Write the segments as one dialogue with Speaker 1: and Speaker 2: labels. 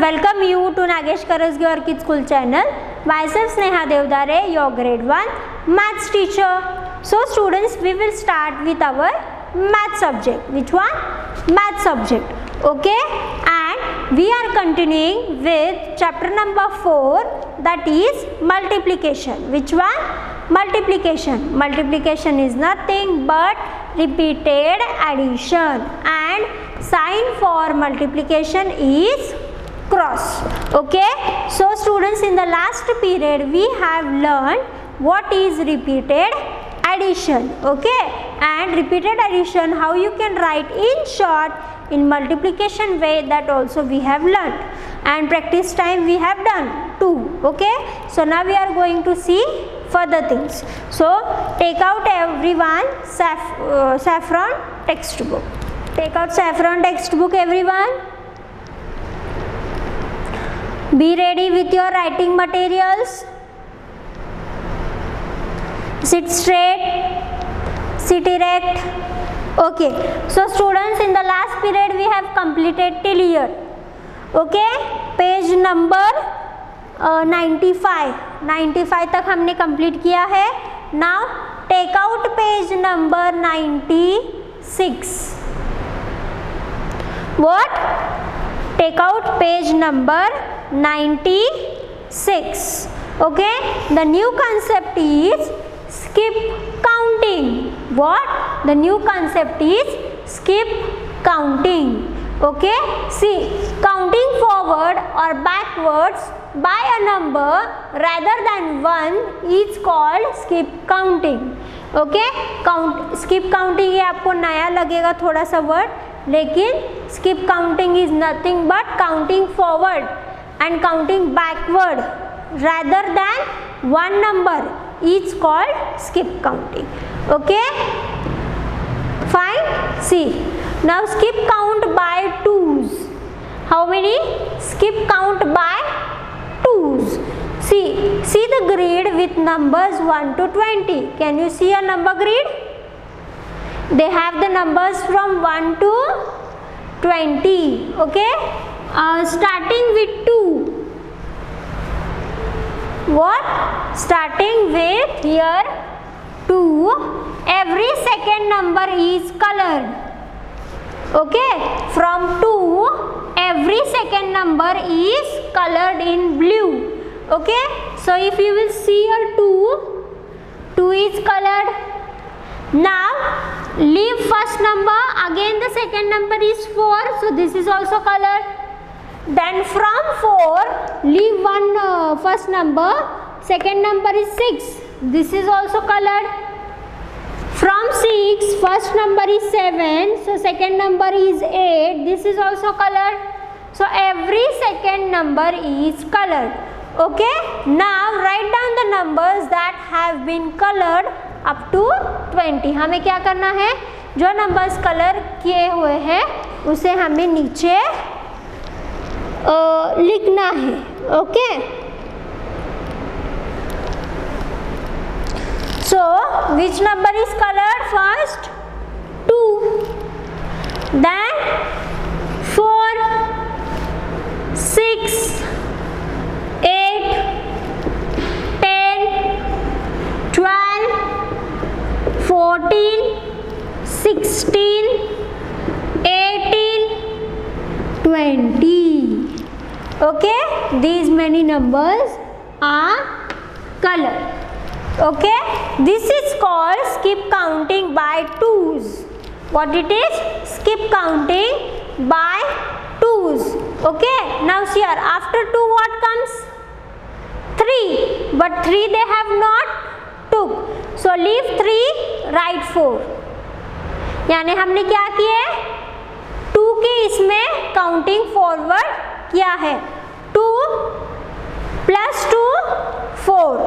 Speaker 1: Welcome you to Nagesh Karasgi Orchid School channel. Myself Sneha Devdare, your grade 1 maths teacher. So students, we will start with our math subject. Which one? Math subject. Okay, and we are continuing with chapter number 4, that is multiplication. Which one? Multiplication. Multiplication is nothing but repeated addition, and sign for multiplication is cross. Okay, so students, in the last period we have learned what is repeated addition. Okay, and repeated addition, how you can write in short in multiplication way, that also we have learned, and practice time we have done too. Okay, so now we are going to see further things. So take out everyone saffron textbook. Take out saffron textbook everyone. Be ready with your writing materials. Sit straight, sit erect. Okay, so students, in the last period we have completed till here. Okay, page number 95 तक हमने complete किया है. Now take out page number 96. What? Take out page number 96. Okay, the new concept is skip counting. What? The new concept is skip counting. Okay, see, counting forward or backwards by a number rather than 1 is called skip counting. Okay, skip counting ये आपको नया लगेगा थोड़ा सा word, लेकिन skip counting is nothing but counting forward and counting backward rather than one number is called skip counting. Okay, fine. See, now skip count by 2's. How many? Skip count by 2's. See the grid with numbers 1 to 20. Can you see a number grid? They have the numbers from 1 to 20. Okay, starting with 2. What? Starting with here 2. Every second number is colored. Okay, from 2 every second number is colored in blue. Okay, so if you will see a 2 is colored. Now leave first number, again the second number is 4, so this is also colored. Then from 4 leave one first number, second number is 6, this is also colored. From 6 first number is 7, so second number is 8, this is also colored. So every second number is colored. Okay, now write down the numbers that have been colored up to 20. हमें क्या करना है? जो numbers colour किए हुए हैं उसे हमें नीचे लिखना है. Okay, so which number is colored first? 2, then 4, 6, 8, 10, 12, 14, 16, 18, 20. Okay, these many numbers are colored. Okay, this is called skip counting by 2's. What it is? Skip counting by 2's. Okay, now see here, after 2 what comes? 3, but 3 they have not took, so leave 3, write 4. यानी हमने क्या किया है? 2 के इसमें counting forward किया है. 2 plus 2 4,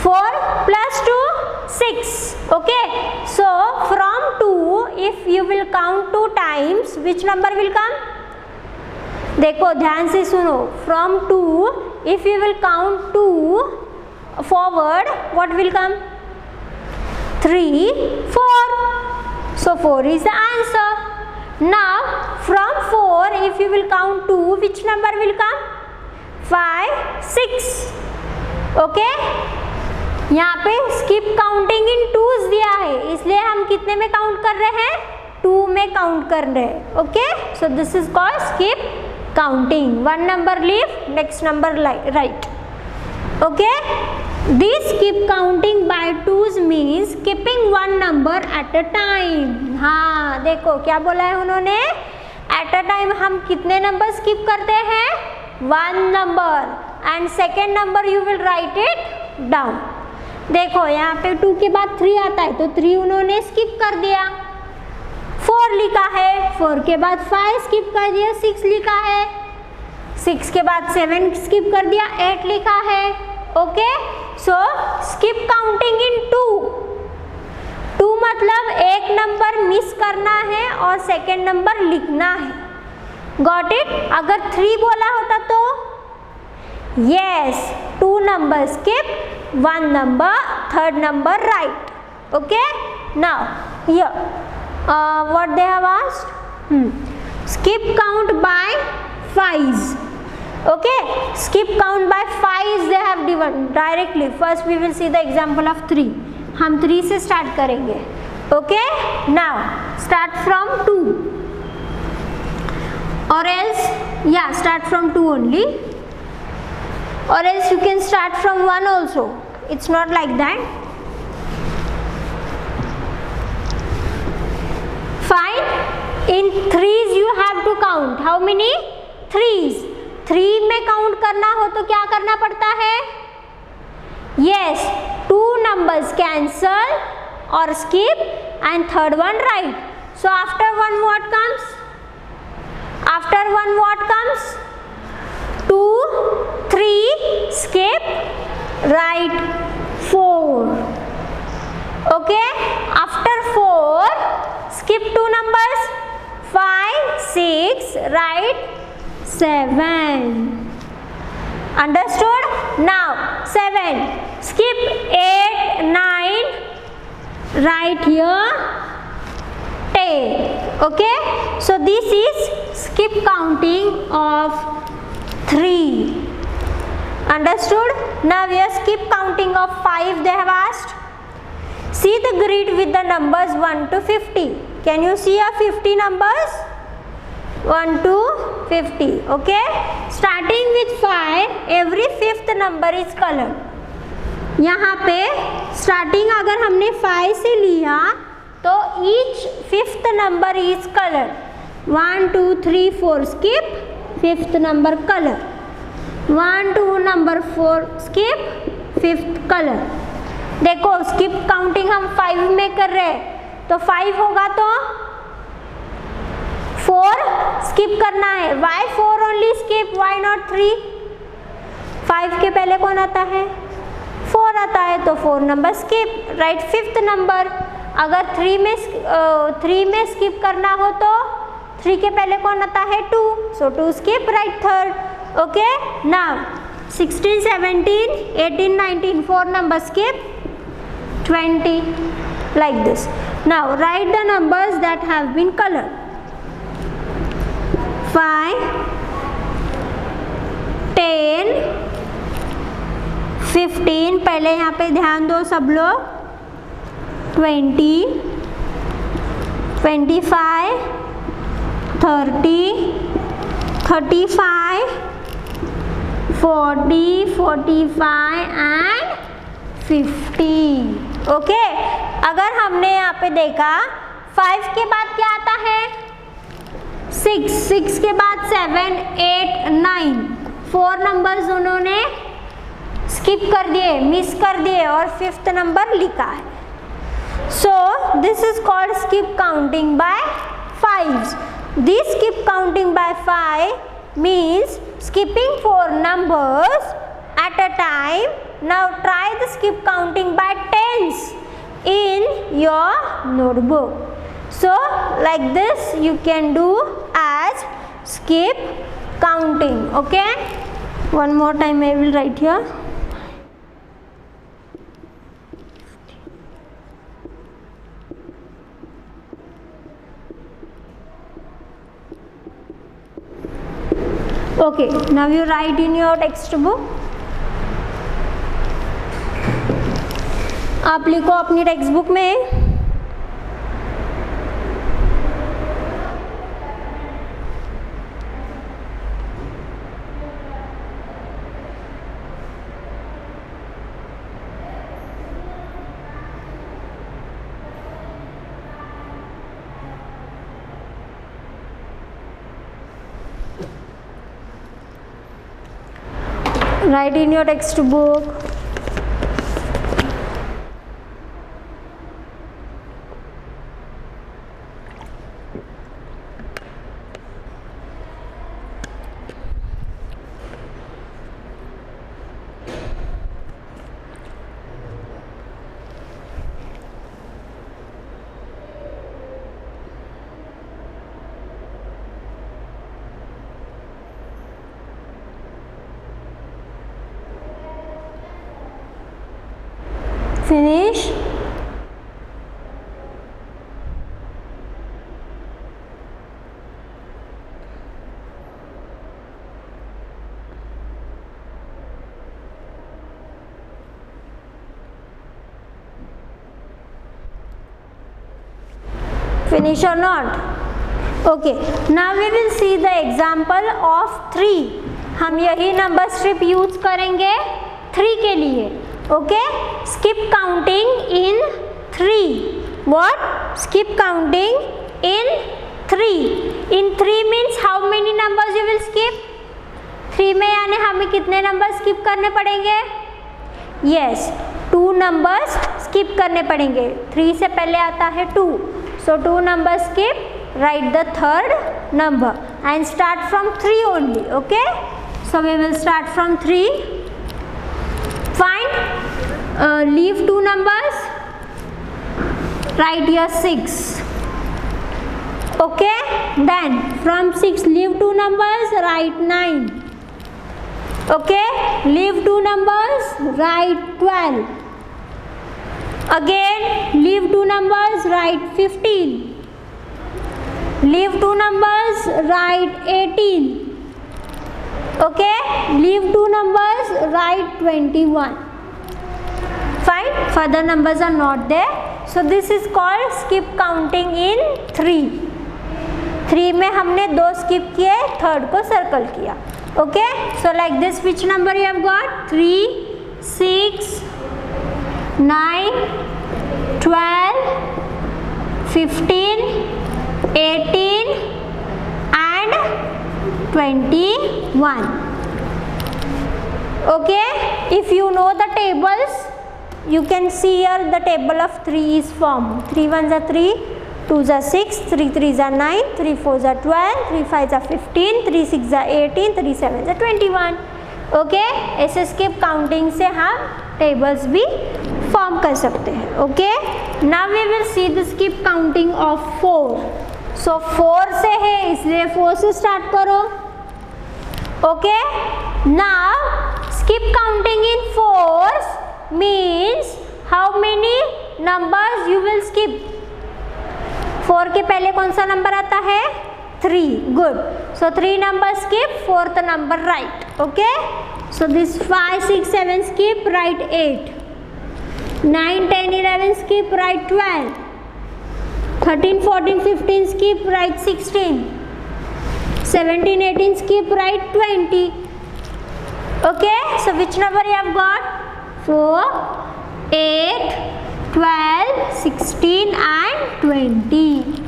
Speaker 1: 4 plus 2 6. Okay, so from 2 if you will count 2 times, which number will come? देखो ध्यान से सुनो. From 2 if you will count 2 forward, what will come? 3, 4. So 4 is the answer. Now from 4 if you will count 2, which number will come? 5, 6. Okay? यहाँ पे skip counting in 2s दिया है, इसलिए हम कितने में काउंट कर रहे हैं? 2 में काउंट कर रहे हैं. Okay, so this is called skip counting. One number leave, next number right. Okay, this skip counting by 2s means skipping one number at a time. हाँ, देखो क्या बोला है उन्होंने? At a time हम कितने नंबर skip करते हैं? 1 number, and second number you will write it down. देखो यहाँ पे 2 के बाद 3 आता है, तो 3 उन्होंने स्किप कर दिया. 4 लिखा है, 4 के बाद 5 स्किप कर दिया, 6 लिखा है, 6 के बाद 7 स्किप कर दिया, 8 लिखा है. Okay, so skip counting in 2 मतलब एक नंबर मिस करना है और सेकेंड नंबर लिखना है. Got it? अगर 3 बोला होता तो yes, 2 number skip, 1 number, third number right. Okay, now here what they have asked? Skip count by 5s. Okay, skip count by 5s they have given directly. First we will see the example of 3. हम 3 से start करेंगे. Okay, now start from 2 or else yeah, start from 2 only. Or else you can start from 1 also. It's not like that. Fine. In 3s you have to count. How many? 3s. 3 में count करना हो तो क्या करना पड़ता है? Yes, 2 numbers cancel or skip and third one write. So after 1 what comes? After 1 what comes? 2, 3, skip, write 4. Okay, after 4, skip 2 numbers, 5, 6, write 7. Understood? Now 7, skip 8, 9, write here 10. Okay, so this is skip counting of 3. Understood? Now we are skip counting of 5 they have asked. See the grid with the numbers 1 to 50. Can you see a 50 numbers? 1 to 50. Okay, starting with 5, every 5th number is colored. यहाँ पे starting अगर हमने 5 से लिया तो each 5th number is colored. 1, 2, 3, 4 skip, 5th number color. 1, 2 number 4 skip, 5th color. देखो skip counting हम 5 में कर रहे हैं, तो 5 होगा तो 4 skip करना है. Why 4 only skip? Why not 3? 5 के पहले कौन आता है? 4 आता है, तो 4 number skip. Right, 5th number. अगर 3 में skip करना हो तो 3 के पहले कौन आता है? 2. So 2 skip, right third. Okay, now 16, 17, 18, 19, 4 number skip, 20, like this. Now write the numbers that have been colored. 5, 10, 15, पहले यहाँ पे ध्यान दो सब लोग. 20, 25, 30, 35, 40, 45 and 50. ओके, अगर हमने यहाँ पे देखा 5 के बाद क्या आता है? 6 के बाद 7, 8, 9, 4 नंबर्स उन्होंने स्किप कर दिए, मिस कर दिए और 5th नंबर लिखा है. So this is called skip counting by 5s. This skip counting by 5 means skipping 4 numbers at a time. Now try the skip counting by 10s in your notebook. So like this you can do as skip counting. Okay, one more time I will write here. Okay, now you write in your textbook. आप लिखो अपनी text book में write in your textbook. Finish. Finish or not? Okay. Now we will see the example of 3. हम यही number strip use करेंगे 3 के लिए. Okay, skip counting in 3. What? Skip counting in 3. In 3 means how many numbers you will skip? 3 में यानी हमें कितने number skip करने पड़ेंगे? Yes, 2 numbers स्किप करने पड़ेंगे. 3 से पहले आता है 2. So 2 numbers skip. Write the third number and start from 3 only. Okay? So we will start from 3. Find, leave 2 numbers, write here 6. Okay, then from 6 leave 2 numbers, write 9. Okay, leave 2 numbers, write 12. Again leave 2 numbers, write 15. Leave 2 numbers, write 18. Okay, leave 2 numbers, write 21. Fine, further numbers are not there. So this is called skip counting in 3. 3 में हमने 2 skip किए, third को circle किया. Okay, so like this, which number you have got? 3, 6, 9, 12, 15, 18 and 21. Okay, if you know the tables, you can see here the table of 3 is formed. 3 ones are 3, 2s are 6, 3 3s are 9, 3 4s are 12, 3 5s are 15, 3 6s are 18, 3 7s are 21. Okay, ऐसे skip counting से हम tables भी form कर सकते हैं. Okay, now we will see the skip counting of 4. So 4 से है इसलिए 4 से start करो. Okay, now skip counting in 4s means how many numbers you will skip. 4 के पहले कौन सा नंबर आता है? 3. Good. So 3 numbers skip, 4th number write. Okay, so this 5 6 7 skip, write 8. 9 10 11 skip, write 12. 13 14 15 skip, write 16. 17 18 skip, write 20. Okay, so which number you have got? 4, 8, 12, 16 and 20.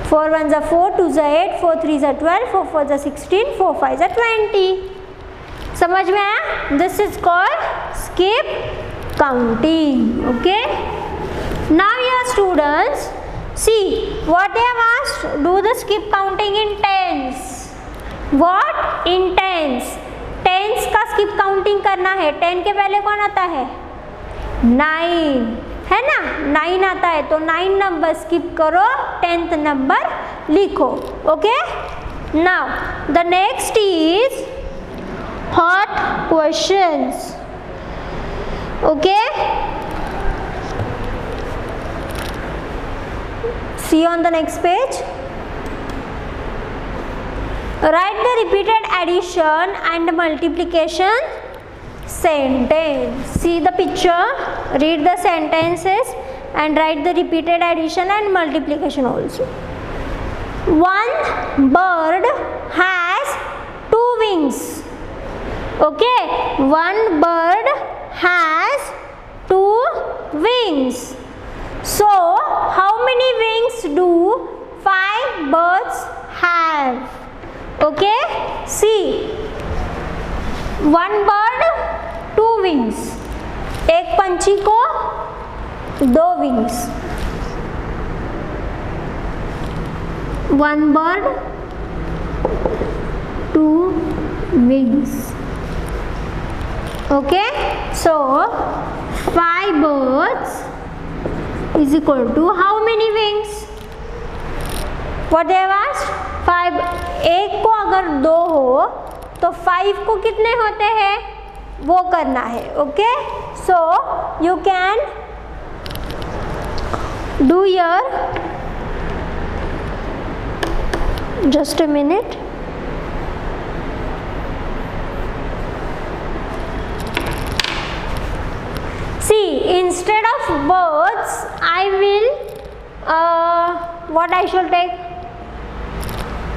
Speaker 1: 4 ones are 4, 2s are 8, 4 3s are 12, 4 4s are 16, 4 5s are 20. समझ में आया? This is called skip counting. Okay, now your students, see what they have asked. Do the skip counting in tens. What? In tens. Tens का skip counting करना है. 10 के पहले कौन आता है? 9 है ना? 9 आता है तो 9 नंबर skip करो, 10th नंबर लिखो. Okay? Now the next is hot questions. Okay? See on the next page. Write the repeated addition and multiplication sentence. See the picture, read the sentences and write the repeated addition and multiplication also. One bird has two wings. Okay, one bird has two wings. So, how many wings do 5 birds have? Okay, see, one bird, two wings. एक पंछी को दो wings. One bird, two wings. Okay, so 5 birds is equal to how many wings? What they have asked? 5. एक को अगर 2 हो तो 5 को कितने होते हैं वो करना है. Okay, so you can do your, just a minute. See, instead of birds, I will, what I shall take?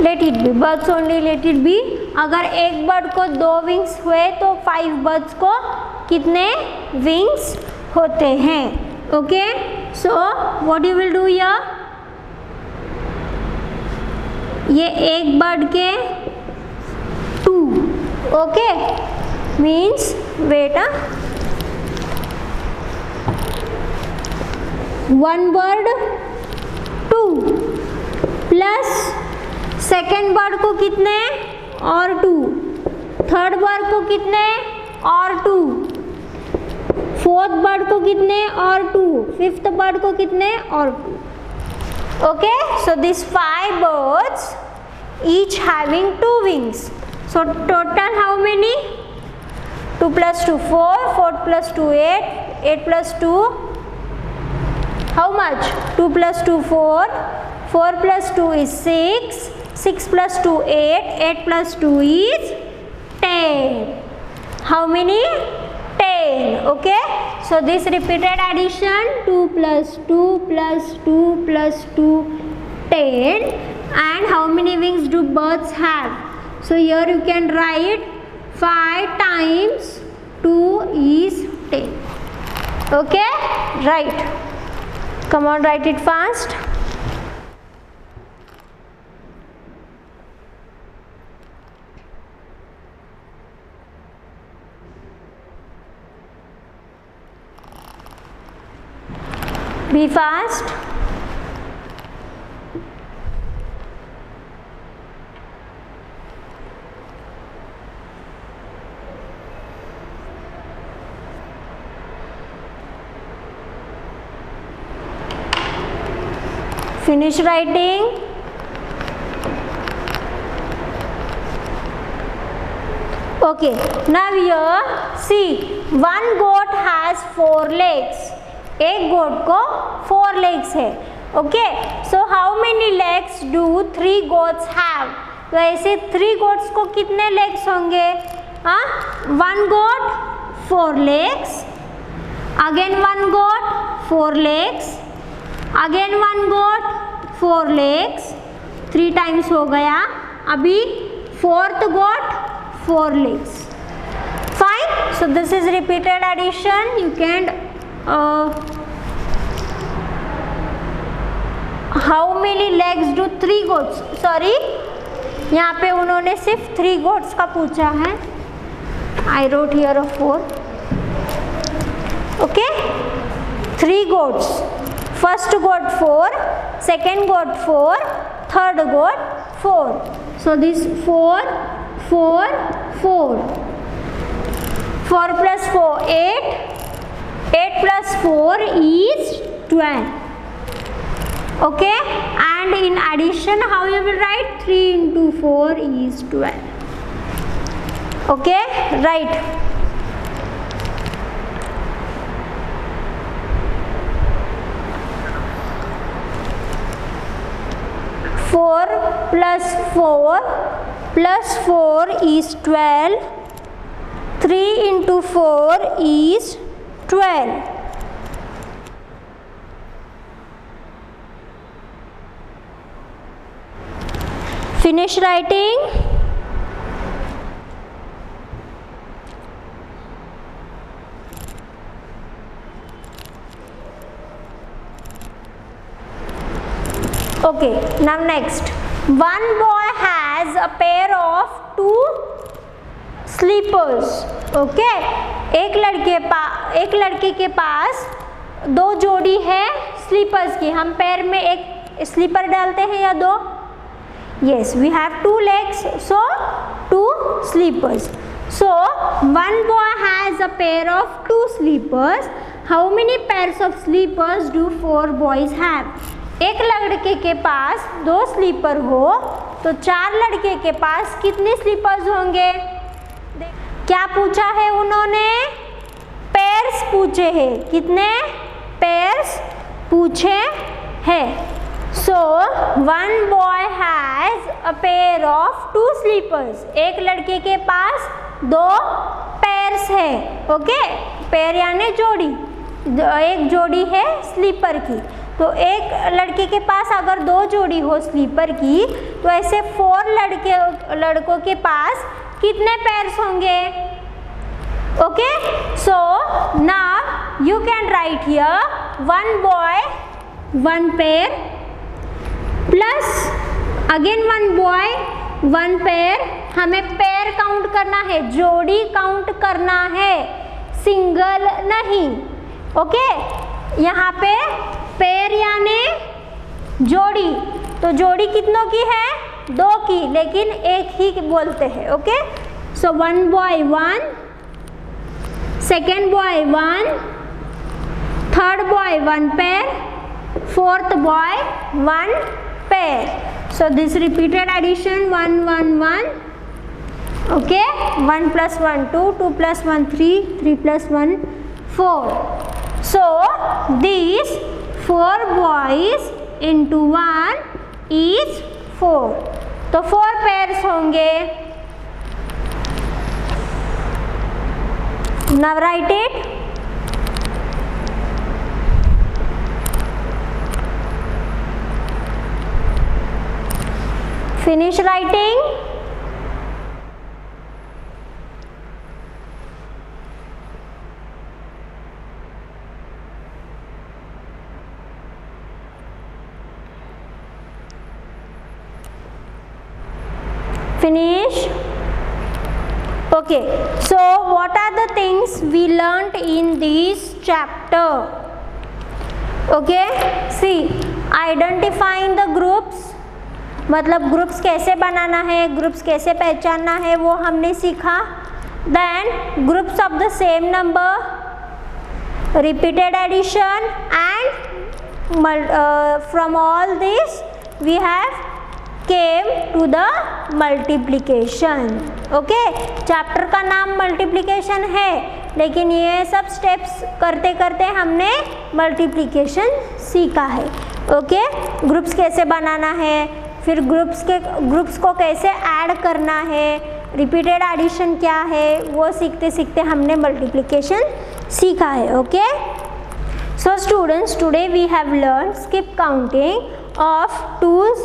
Speaker 1: Let it be birds only. Let it be. अगर एक बर्ड को 2 विंग्स हुए तो 5 बर्ड्स को कितने विंग्स होते हैं? Okay, so what you will do here? ये एक बर्ड के 2. ओके, मीन्स बेटा one bird 2 plus second bird को कितने और 2, थर्ड बर्ड को कितने और 2, फोर्थ बर्ड को कितने और 2, फिफ्थ बर्ड को कितने और 2. Okay, so this 5 birds each having 2 wings. So total how many? 2 plus 2 4, 4 plus 2 8, 8 plus 2 how much? 2 plus 2 4, 4 plus 2 is 6, 6 plus 2 8, 8 plus 2 is 10. How many? 10. Okay, so this repeated addition 2 plus 2 plus 2 plus 2 10. And how many wings do birds have? So here you can write 5 times 2 is 10. Okay, right. Come on, write it fast. Be fast. Finish writing. Okay, now here see, one goat has 4 legs. एक goat को 4 legs है. Okay, so how many legs do 3 goats have? तो ऐसे 3 goats को कितने legs होंगे? One goat 4 legs, again one goat 4 legs, again one goat 4 legs, 3 times हो गया. अभी 4th goat 4 legs. Fine. So this is repeated addition. You can how many legs do 3 goats? Sorry, यहाँ पे उन्होंने सिर्फ 3 goats का पूछा है. I wrote here a 4. Okay, 3 goats. First goat 4, second goat 4, third goat 4. So this 4, 4, 4. 4 plus 4, 8. 8 plus 4 is 12. Okay, and in addition how you will write? 3 into 4 is 12. Okay, right. Four plus 4 plus 4 is 12. 3 into 4 is 12. Finish writing. Okay, now next. One boy has a pair of two slippers. Okay, एक लड़के के पास दो जोड़ी है slippers की. हम पैर में एक स्लीपर डालते हैं या दो? Yes, we have two legs, so two slippers. So one boy has a pair of two slippers. How many pairs of slippers do four boys have? एक लड़के के पास दो स्लीपर हो तो चार लड़के के पास कितने स्लीपर्स होंगे? क्या पूछा है उन्होंने? पेयर्स पूछे हैं. कितने पेयर्स पूछे हैं? So one boy has a pair of two slippers. एक लड़के के पास दो पेयर्स है. ओके, पेयर यानी जोड़ी. एक जोड़ी है स्लीपर की. तो एक लड़के के पास अगर दो जोड़ी हो स्लीपर की तो ऐसे फोर लड़कों के पास कितने पेयर्स होंगे? Okay, so now you can write here one boy one pair plus again one boy one pair. हमें पेयर काउंट करना है, जोड़ी काउंट करना है, सिंगल नहीं. ओके, यहाँ पे पेयर यानी जोड़ी. तो जोड़ी कितनों की है? दो की, लेकिन एक ही बोलते हैं. Okay, so one boy one, second boy one, third boy one pair, fourth boy one pair. So this repeated addition 1 1 1. Okay, 1 plus 1 2, 2 plus 1 3, 3 plus 1 4. So these 4 boys into 1 is 4. तो 4 pairs होंगे. Now write it. Finish writing. Finish. Okay, so what are the things we learnt in this chapter? Okay, see, identifying the groups, मतलब groups कैसे बनाना है, groups कैसे पहचानना है वो हमने सीखा. Then groups of the same number, repeated addition and from all this we have came to the multiplication. Okay, chapter का नाम मल्टीप्लिकेशन है, लेकिन ये सब स्टेप्स करते करते हमने मल्टीप्लिकेशन सीखा है. ओके, ग्रुप्स कैसे बनाना है, फिर ग्रुप्स को कैसे ऐड करना है, रिपीटेड एडिशन क्या है, वो सीखते सीखते हमने मल्टीप्लिकेशन सीखा है. Okay, so students, today we have learn skip counting of 2s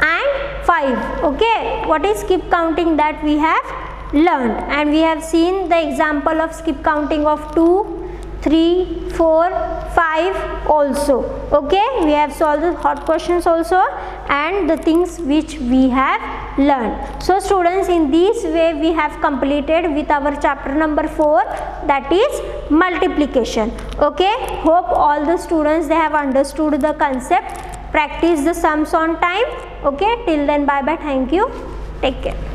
Speaker 1: and 5. Okay, what is skip counting that we have learned, and we have seen the example of skip counting of 2, 3, 4, 5 also. Okay, we have solved the hot questions also and the things which we have learned. So students, in this way we have completed with our chapter number 4, that is multiplication. Okay, hope all the students they have understood the concept. Practice the sums on time. Okay, till then, bye bye, thank you, take care.